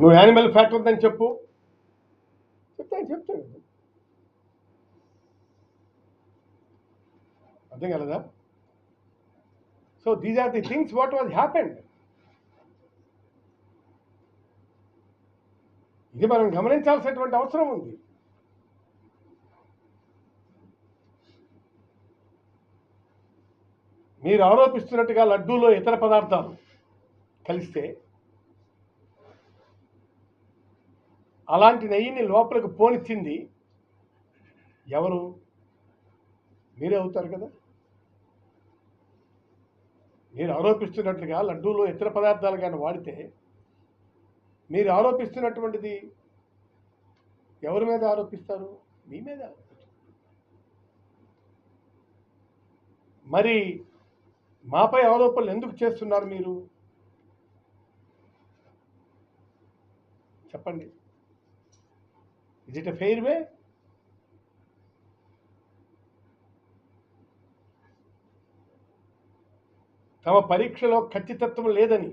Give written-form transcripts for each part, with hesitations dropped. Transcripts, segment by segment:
నువ్వు animal fat ఉందని చెప్పు, చెప్తాను. అర్థం కలదా? So these are the things what was happened. ఇది మనం గమనించాల్సినటువంటి అవసరం ఉంది. మీరు ఆరోపిస్తున్నట్టుగా లడ్డూలో ఇతర పదార్థాలు కలిస్తే అలాంటి నెయ్యిని లోపలికి పోనిచ్చింది ఎవరు? మీరే అవుతారు కదా. మీరు ఆరోపిస్తున్నట్లుగా లడ్డూలో ఇతర పదార్థాలు కానీ వాడితే మీరు ఆరోపిస్తున్నటువంటిది ఎవరి మీద ఆరోపిస్తారు? మీ మీద ఆరోపిస్తారు. మరి మాపై ఆరోపణలు ఎందుకు చేస్తున్నారు మీరు? చెప్పండి. ఇజ్ ఇట్ ఎ ఫెయిర్ వే? తమ పరీక్షలో ఖచ్చితత్వం లేదని,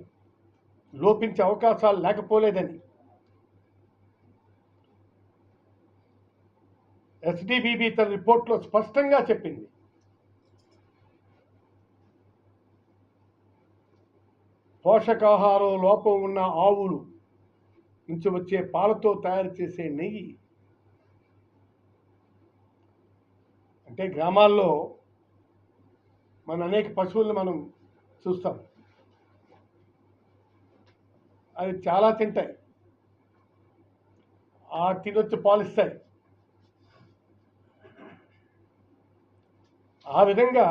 లోపించే అవకాశాలు లేకపోలేదని ఎస్డిబిబి తన రిపోర్ట్లో స్పష్టంగా చెప్పింది. పోషకాహారం లోపం ఉన్న ఆవులు నుంచి వచ్చే పాలతో తయారు చేసే నెయ్యి, అంటే గ్రామాల్లో మన అనేక పశువులను మనం చూస్తాం, అవి చాలా తింటాయి, ఆ తినొచ్చి పాలిస్తాయి. ఆ విధంగా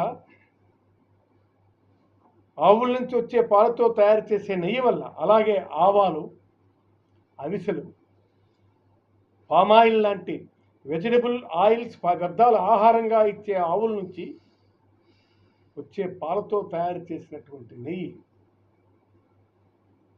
ఆవుల నుంచి వచ్చే పాలతో తయారు చేసే నెయ్యి వల్ల, అలాగే ఆవాలు, అవిసెలు, పామాయిల్ లాంటి వెజిటబుల్ ఆయిల్స్, వ్యర్థాల ఆహారంగా ఇచ్చే ఆవుల నుంచి వచ్చే పాలతో తయారు చేసినటువంటి నెయ్యి